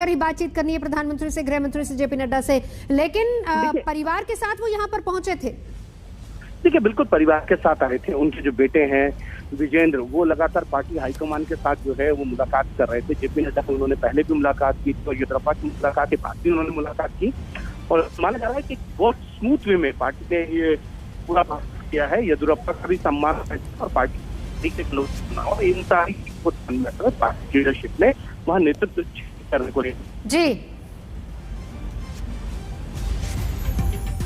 बातचीत करनी है प्रधानमंत्री से, गृह मंत्री से, जेपी नड्डा से, लेकिन परिवार के साथ वो यहाँ पर पहुंचे थे। देखिए, बिल्कुल परिवार के साथ आए थे। उनके जो बेटे हैं विजेंद्र, वो लगातार पार्टी हाईकमान के साथ जो है वो मुलाकात कर रहे थे। जेपी नड्डा से उन्होंने पहले भी मुलाकात की और येदियुरप्पा की मुलाकात के बाद भी उन्होंने मुलाकात की और माना जा रहा है कि बहुत स्मूथ वे में पार्टी ने ये पूरा किया है। येदियुरप्पा का भी सम्मान और पार्टी के और इन सारी पार्टी लीडरशिप ने वहाँ नेतृत्व करने को जी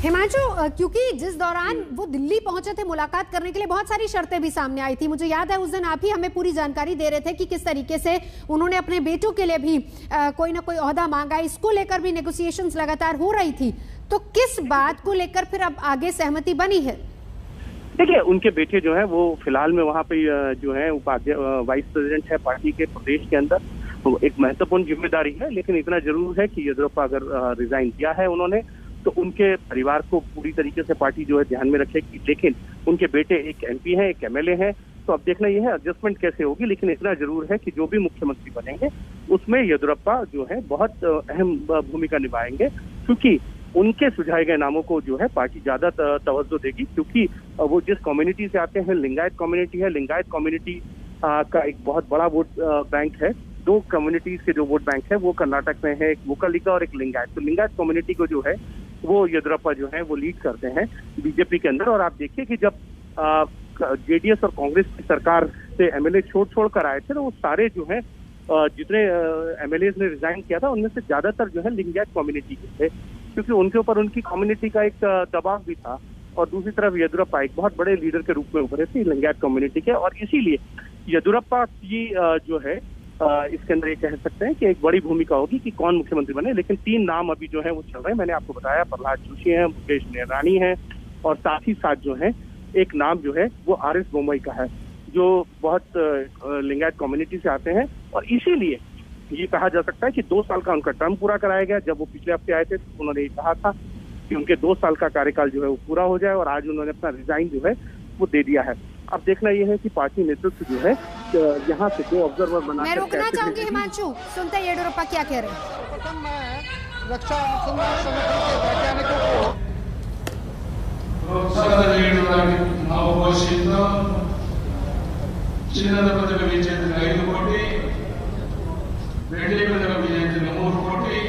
हिमांशु, क्योंकि जिस दौरान वो दिल्ली पहुंचे थे मुलाकात करने के लिए, बहुत सारी शर्तें भी सामने आई थी। मुझे याद है उस दिन आप ही हमें पूरी जानकारी दे रहे थे कि किस तरीके से उन्होंने अपने बेटों के लिए भी कोई ना कोई ओहदा मांगा। इसको लेकर भी नेगोशिएशंस लगातार हो रही थी, तो किस बात को लेकर फिर अब आगे सहमति बनी है? देखिए, उनके बेटे जो है वो फिलहाल में वहाँ पे जो है वाइस प्रेसिडेंट है पार्टी के प्रदेश के अंदर। तो एक महत्वपूर्ण जिम्मेदारी है, लेकिन इतना जरूर है कि येदियुरप्पा अगर रिजाइन किया है उन्होंने, तो उनके परिवार को पूरी तरीके से पार्टी जो है ध्यान में रखेगी। लेकिन उनके बेटे एक एमपी हैं, एक एमएलए हैं, तो अब देखना यह है एडजस्टमेंट कैसे होगी। लेकिन इतना जरूर है कि जो भी मुख्यमंत्री बनेंगे उसमें येदियुरप्पा जो है बहुत अहम भूमिका निभाएंगे, क्योंकि उनके सुझाए गए नामों को जो है पार्टी ज्यादा तवज्जो देगी। क्योंकि वो जिस कम्युनिटी से आते हैं, लिंगायत कम्युनिटी है, लिंगायत कम्युनिटी का एक बहुत बड़ा वोट बैंक है। दो कम्युनिटीज के जो वोट बैंक है वो कर्नाटक में है, एक वोकलिका और एक लिंगायत। तो लिंगायत कम्युनिटी को जो है वो येदियुरप्पा जो है वो लीड करते हैं बीजेपी के अंदर। और आप देखिए कि जब जेडीएस और कांग्रेस की सरकार से एमएलए छोड़ कर आए थे, तो वो सारे जो है जितने एमएलए ने रिजाइन किया था उनमें से ज्यादातर जो है लिंगायत कम्युनिटी के थे, क्योंकि उनके ऊपर उनकी कम्युनिटी का एक दबाव भी था। और दूसरी तरफ येदियुरप्पा एक बहुत बड़े लीडर के रूप में उभरे थे लिंगायत कम्युनिटी के, और इसीलिए येदियुरप्पा की जो है इसके अंदर ये कह सकते हैं कि एक बड़ी भूमिका होगी कि कौन मुख्यमंत्री बने। लेकिन 3 नाम अभी जो है वो चल रहे हैं। मैंने आपको बताया प्रहलाद जोशी हैं, मुकेश निरानी हैं, और साथ ही साथ जो है एक नाम जो है वो आरएस बोम्मई का है, जो बहुत लिंगायत कम्युनिटी से आते हैं। और इसीलिए ये कहा जा सकता है कि 2 साल का उनका टर्म पूरा कराया गया। जब वो पिछले हफ्ते आए थे तो उन्होंने ये कहा था कि उनके 2 साल का कार्यकाल जो है वो पूरा हो जाए, और आज उन्होंने अपना रिजाइन जो है वो दे दिया है। अब देखना यह है कि पार्टी नेतृत्व जो है यहाँ से जो ऑब्जर्वर बना, मैं रोकना चाहूंगी हिमांशु, सुनते हैं येदियुरप्पा क्या कह रहे हैं। प्रथम मैं रक्षा अनुसंधान संगठन के वैज्ञानिकों को ನಾವು ಘೋಷಿಸಿದ ಚಿನ್ನದ ಪದಕ ವಿಜೇತರಿಗೆ 5 ಕೋಟಿ, ಬೆಳ್ಳಿ ಪದಕ ವಿಜೇತರಿಗೆ 3 ಕೋಟಿ,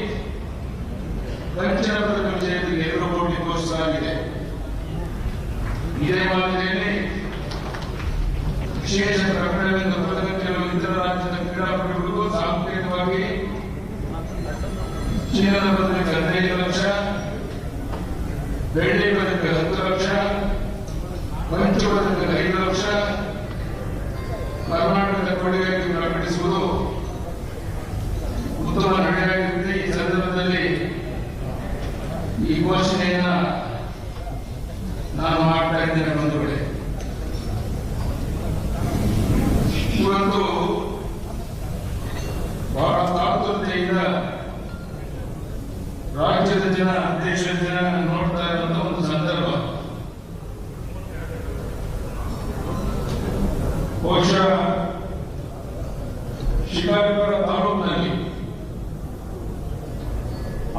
ಕಂಚಿನ ಪದಕ ವಿಜೇತರಿಗೆ 2 ಕೋಟಿ ಘೋಷಿಸಲಾಗಿದೆ। ಇದೇ ಮಾದರಿಯಲ್ಲಿ ವಿಶೇಷ ಪ್ರಕರಣಗಳಿಂದ ಪದಕಗಳು ಇತರ ರಾಜ್ಯದ ಕ್ರೀಡಾಪಟುಗಳಿಗೂ ಸಾಂಕೇತಿಕವಾಗಿ ಚಿನ್ನದ ಪದಕ 15 ಲಕ್ಷ, ಬೆಳ್ಳಿ ಪದಕ 10 ಲಕ್ಷ, ಕಂಚು ಪದಕ 5 ಲಕ್ಷ ಕರ್ನಾಟಕದ ಕೊಡುಗೆಯಾಗಿ ಪ್ರಕಟಿಸುವುದು ಉತ್ತಮ ನಡೆಯಾಗಿದೆ। ಈ ಸಂದರ್ಭದಲ್ಲಿ ಈ ಘೋಷಣೆಯನ್ನ ನಾನು ಮಾಡ್ತಾ ಇದ್ದೇನೆ ಬಂಧುಗಳೇ। ಇವತ್ತು ಬಹಳ ಕಾತುರತೆಯಿಂದ ರಾಜ್ಯದ ಜನ, ದೇಶದ ಜನ ನೋಡ್ತಾ ಇರುವಂತಹ ಒಂದು ಸಂದರ್ಭ। ಬಹುಶಃ ಶಿಕಾರಿಪುರ ತಾಲೂಕಿನಲ್ಲಿ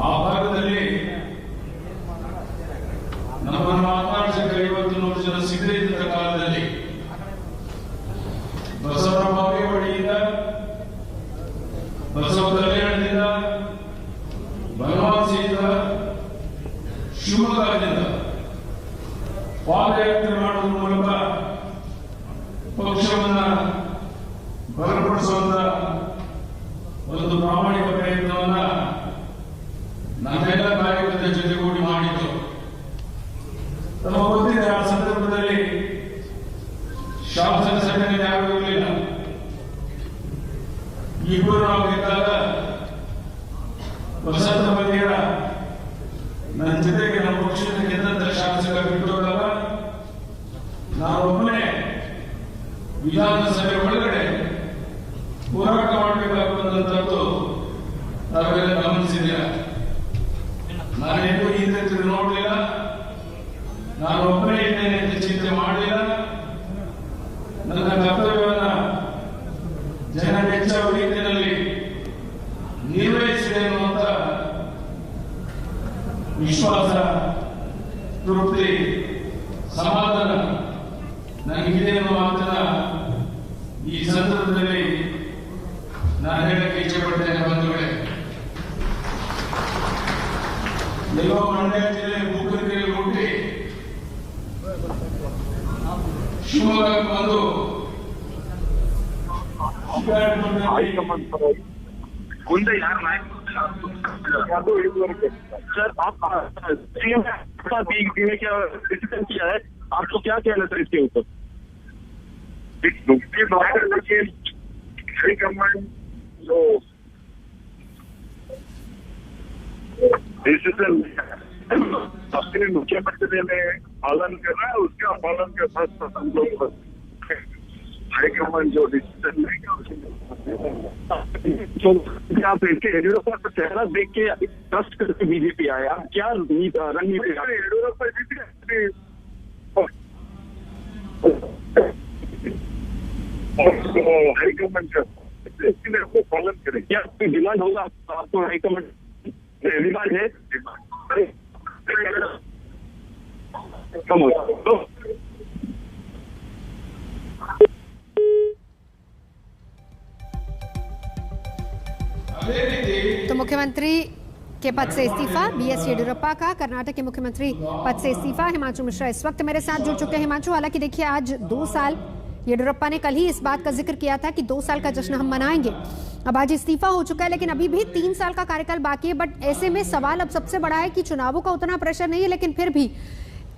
ಆ ಭಾಗದಲ್ಲಿ ನಮ್ಮನ್ನು ಆಕರ್ಷಕ 50-100 ಜನ ಸಿಗದೇ ಇದ್ದ ಕಾಲದಲ್ಲಿ ಬಸವರಾಮ ಬಾಗೇವಾಡಿಯಿಂದ, ಬಸವ ಕಲ್ಯಾಣದಿಂದ, ಬನವಾಸಿಯಿಂದ, ಶಿವಮೊಗ್ಗದಿಂದ ಪಾದಯಾತ್ರೆ ಮಾಡುವ ಮೂಲಕ ಪಕ್ಷವನ್ನ ಬಲಪಡಿಸುವಂತ ಒಂದು ಪ್ರಾಮಾಣಿಕ ಪ್ರಯತ್ನವನ್ನ ನಮ್ಮೆಲ್ಲ ಕಾರ್ಯಕರ್ತರ ಜೊತೆಗೂಡಿ ಮಾಡಿದ್ದು ತಮ್ಮ ಗೊತ್ತಿದೆ। ಆ ಸಂದರ್ಭದಲ್ಲಿ ಶಾಸನ ಸಭೆಯಲ್ಲಿ ಯಾರೂ ಇರಲಿಲ್ಲ। ಇಬ್ಬರು ನಾವು ಇದ್ದಾಗ ವಸಂತ ಬದಿಯರ ನನ್ನ ಜೊತೆಗೆ ನಮ್ಮ ಪಕ್ಷದ ಗೆದ್ದಂತ ಶಾಸಕ ಬಿಟ್ಟೋದಾಗ ನಾನೊಬ್ಬನೇ ವಿಧಾನಸಭೆ ಒಳಗಡೆ ಹೋರಾಟ ಮಾಡಬೇಕಾಗುವಂತದ್ದು ನಾವೆಲ್ಲ ಗಮನಿಸಿದ್ದೀರ। ನಾನೇನು ಹಿಂದೆ ತಿರುಗಿ ನೋಡಲಿಲ್ಲ, ನಾನು ಒಬ್ಬನೇ ಇದ್ದೇನೆ ಅಂತ ಚಿಂತೆ ಮಾಡಲಿಲ್ಲ। ನನ್ನ ಕರ್ತವ್ಯವನ್ನ ಜನ ಮೆಚ್ಚುವ ರೀತಿಯಲ್ಲಿ ನಿರ್ವಹಿಸಿದೆ ವಿಶ್ವಾಸ, ತೃಪ್ತಿ, ಸಮಾಧಾನ ನನಗಿದೆ ಅನ್ನೋ ಮಾತನ್ನ ಈ ಸಂದರ್ಭದಲ್ಲಿ ನಾನು ಹೇಳಕ್ಕೆ ಇಚ್ಛೆಪಡ್ತೇನೆ. ಬಂಧುಗಳೇ, ಎಲ್ಲೋ ಮಂಡ್ಯ ಜಿಲ್ಲೆ ಬೂಕನಕೆರೆಯಲ್ಲಿ ಹುಟ್ಟಿ ಶಿವಮೊಗ್ಗಕ್ಕೆ ಬಂದು ಮುಂದೆ ಯಾರು ನಾಯಕರು सर आप सीएम देने का डिसीजन किया है, आपको क्या कहना सर इसके ऊपर? डिसीजन अपने मुख्यमंत्री ने पालन कर रहा है, उसका पालन के साथ साथ हम लोग हाईकमान जो डिसीजन लेगा आप इसके येडियुरप्पा का चेहरा देख के ट्रस्ट करके बीजेपी आया, क्या रणनीति? येडियुरप्पा हाईकमान का इसको पालन करें, क्या कोई डिमांड होगा आपको? हाईकमान डिमांड है कम होगा तो मुख्यमंत्री के पद से इस्तीफा, बीएस येडियुरप्पा का कर्नाटक के मुख्यमंत्री पद से इस्तीफा। हिमांशु मिश्रा इस वक्त मेरे साथ जुड़ चुके हैं। हिमांशु, हालांकि देखिए आज 2 साल येडियुरप्पा ने कल ही इस बात का जिक्र किया था कि 2 साल का जश्न हम मनाएंगे। अब आज इस्तीफा हो चुका है, लेकिन अभी भी 3 साल का कार्यकाल बाकी है। बट ऐसे में सवाल अब सबसे बड़ा है कि चुनावों का उतना प्रेशर नहीं है, लेकिन फिर भी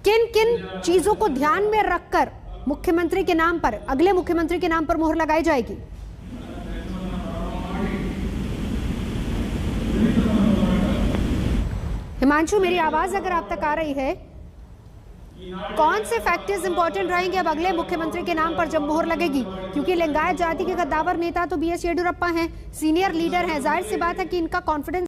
किन किन चीजों को ध्यान में रखकर मुख्यमंत्री के नाम पर, अगले मुख्यमंत्री के नाम पर मोहर लगाई जाएगी? हिमांशु, मेरी आवाज अगर आप तक आ रही है, कौन से फैक्टर्स इंपॉर्टेंट रहेंगे अब अगले मुख्यमंत्री के नाम पर जब मोहर लगेगी? क्योंकि लिंगायत जाति के कद्दावर नेता तो बीएस येडियुरप्पा हैं, सीनियर लीडर हैं, जाहिर सी बात है कि इनका कॉन्फिडेंस